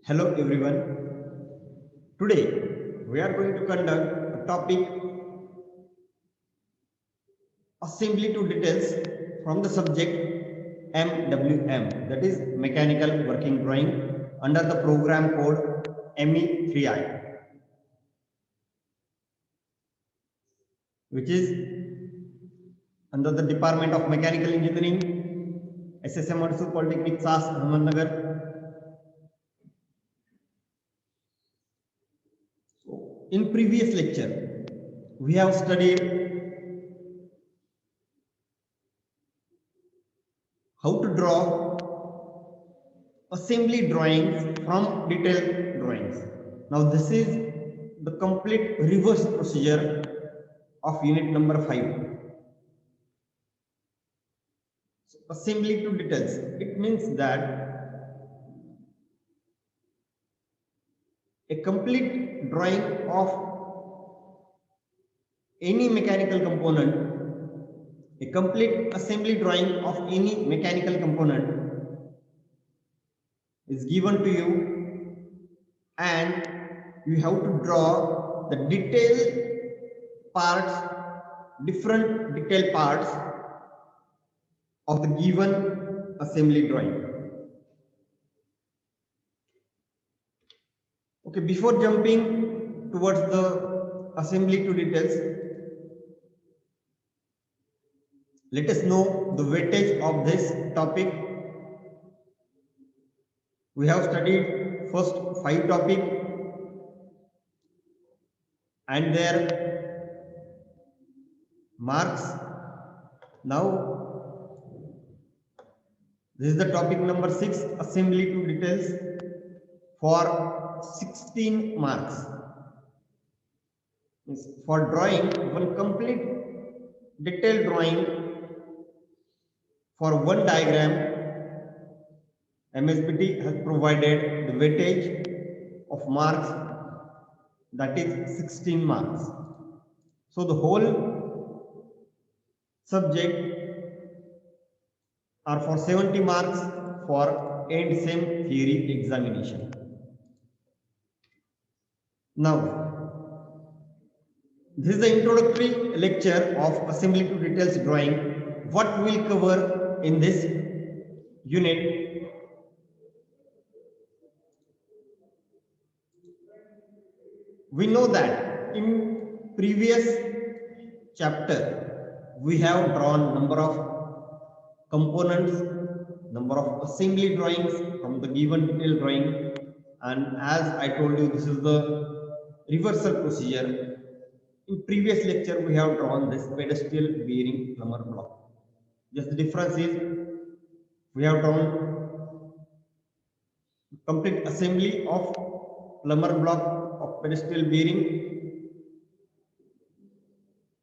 Hello everyone. Today we are going to conduct a topic assembly to details from the subject MWM, that is mechanical working drawing, under the program code ME3I, which is under the Department of Mechanical Engineering, SSM Arsu Polytechnic SAS Ahmednagar. In previous lecture we have studied how to draw assembly drawings from detailed drawings. Now this is the complete reverse procedure of unit number 5. So assembly to details. It means that a complete drawing of any mechanical component, a complete assembly drawing of any mechanical component is given to you, and you have to draw the detailed parts, different detailed parts of the given assembly drawing. Okay, before jumping towards the assembly to details, let us know the weightage of this topic. We have studied first 5 topics and their marks. Now this is the topic number 6, assembly to details, for 16 marks. For drawing one complete detailed drawing for one diagram, MSBT has provided the weightage of marks, that is 16 marks. So the whole subject are for 70 marks for end sem theory examination. Now, this is the introductory lecture of assembly to details drawing. What we'll cover in this unit: we know that in previous chapter we have drawn number of components, number of assembly drawings from the given detail drawing, and as I told you, this is the reversal procedure. In previous lecture we have drawn this pedestal bearing plumber block. Just the difference is we have drawn complete assembly of plumber block of pedestal bearing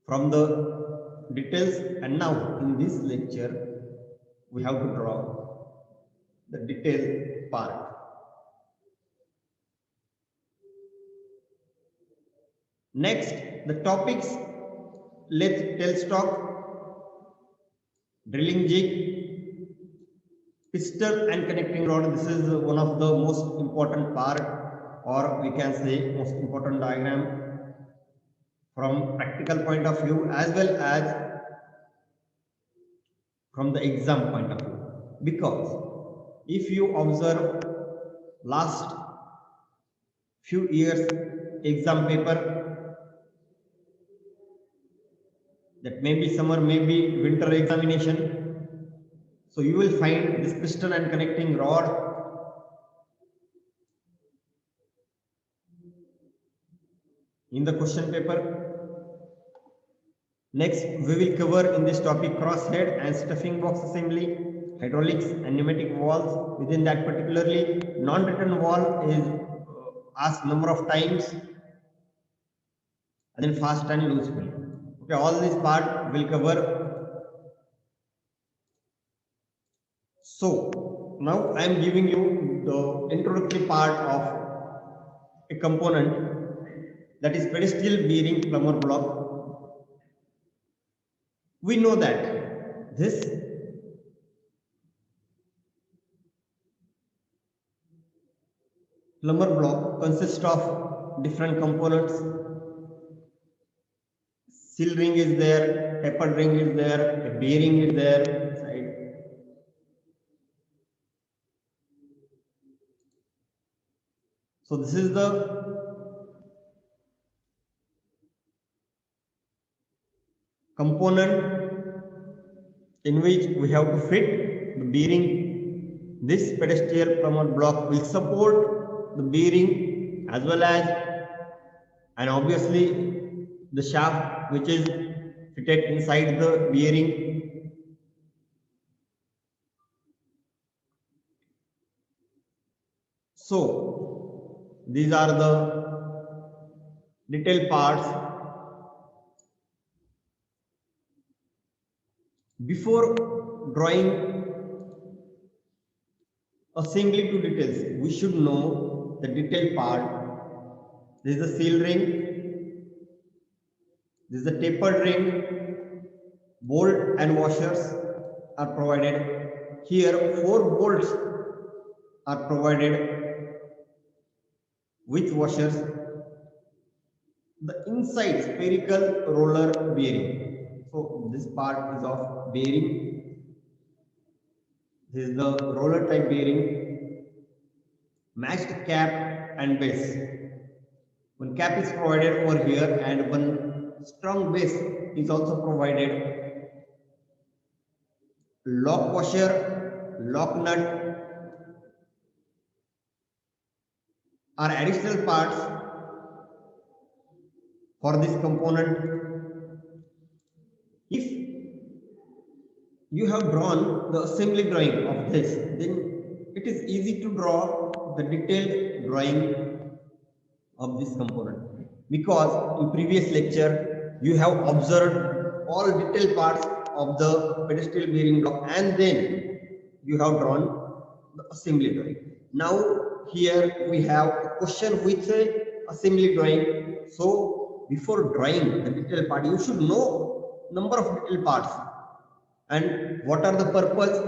from the details, and now in this lecture we have to draw the detail part. Next, the topics: lathe tailstock, drilling jig, piston and connecting rod. This is one of the most important part, or we can say most important diagram from practical point of view as well as from the exam point of view. Because if you observe last few years exam paper, that may be summer, maybe winter examination, so you will find this piston and connecting rod in the question paper. Next, we will cover in this topic crosshead and stuffing box assembly, hydraulics and pneumatic valves. Within that, particularly non-written valve is asked number of times, and then fast and loose fill. Okay, all this part will cover. So now I am giving you the introductory part of a component, that is pedestal bearing plumber block. We know that this Plumber block consists of different components. Seal ring is there, tapered ring is there, a bearing is there. Right? So this is the component in which we have to fit the bearing. This pedestal plumber block will support the bearing as well as, and obviously, the shaft which is fitted inside the bearing. So these are the detailed parts. Before drawing assembly to details, we should know the detailed part. This is the seal ring, this is the tapered ring, bolt and washers are provided. Here 4 bolts are provided with washers. The inside spherical roller bearing. So this part is of bearing. This is the roller type bearing. Matched cap and base. One cap is provided over here and one strong base is also provided. Lock washer, lock nut are additional parts for this component. If you have drawn the assembly drawing of this, then it is easy to draw the detailed drawing of this component, because in previous lecture you have observed all detailed parts of the pedestal bearing block and then you have drawn the assembly drawing. Now here we have a question with a assembly drawing. So before drawing the detailed part, you should know number of detailed parts and what are the purpose,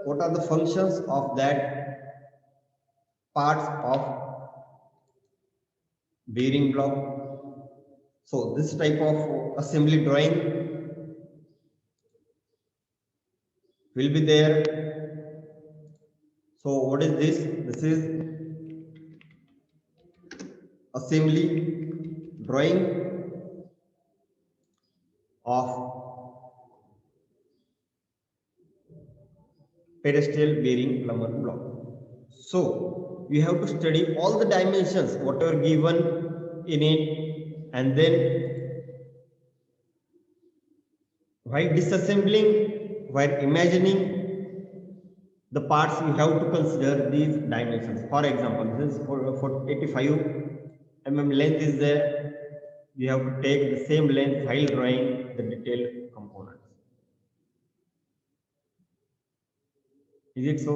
what are the functions of that parts of bearing block. So this type of assembly drawing will be there. So what is this? This is assembly drawing of pedestal bearing plumber block. So you have to study all the dimensions whatever given in it, and then while disassembling, while imagining the parts, you have to consider these dimensions. For example, this is for 85 length is there. You have to take the same length while drawing the detailed components. Is it so?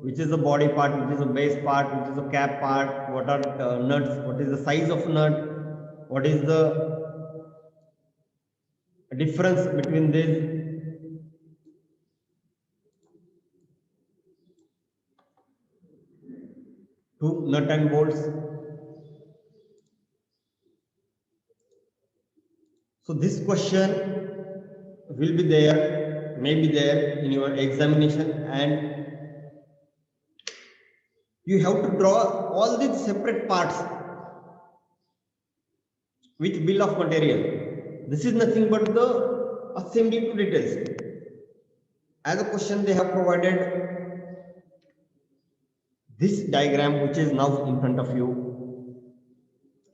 Which is the body part, which is the base part, which is the cap part, what are nuts, what is the size of nut, what is the difference between these two nut and bolts. So this question will be there, may be there in your examination, and you have to draw all these separate parts with bill of material. This is nothing but the assembly to details. As a question, they have provided this diagram which is now in front of you,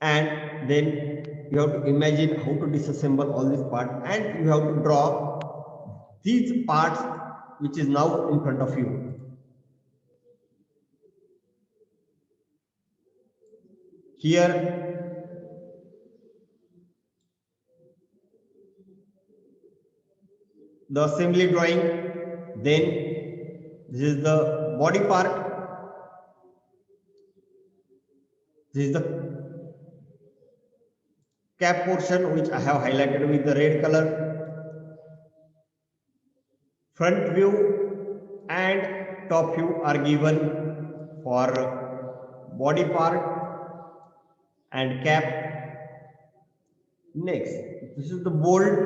and then you have to imagine how to disassemble all these parts, and you have to draw these parts which is now in front of you. Here the assembly drawing, then this is the body part, this is the cap portion which I have highlighted with the red color, front view and top view are given for body part and cap. Next, this is the bolt,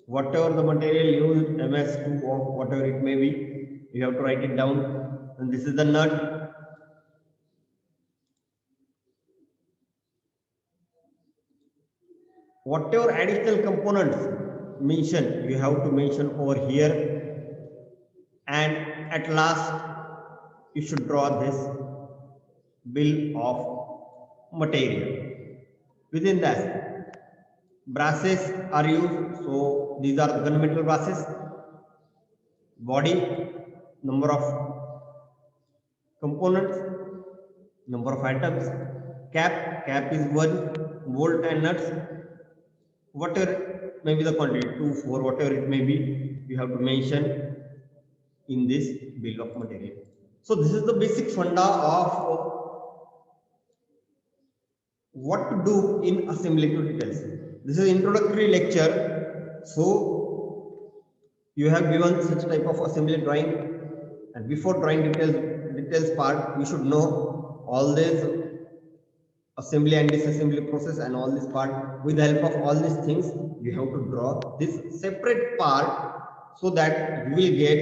whatever the material used, MS2 or whatever it may be, you have to write it down. And this is the nut. Whatever additional components mentioned, you have to mention over here. And at last, you should draw this bill of material. Within that, brasses are used. So these are the gunmetal brasses. Body, number of components, number of items. Cap is 1, bolt and nuts, whatever may be the quantity, 2, 4, whatever it may be, you have to mention in this bill of material. So this is the basic funda of what to do in assembly to details. This is introductory lecture. So you have given such type of assembly drawing, and before drawing details part, you should know all this assembly and disassembly process and all this part. With the help of all these things, you have to draw this separate part so that you will get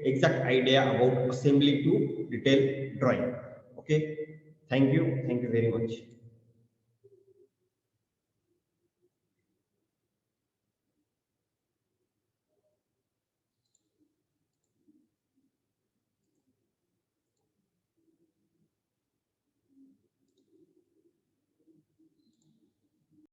exact idea about assembly to detail drawing. Okay, thank you very much.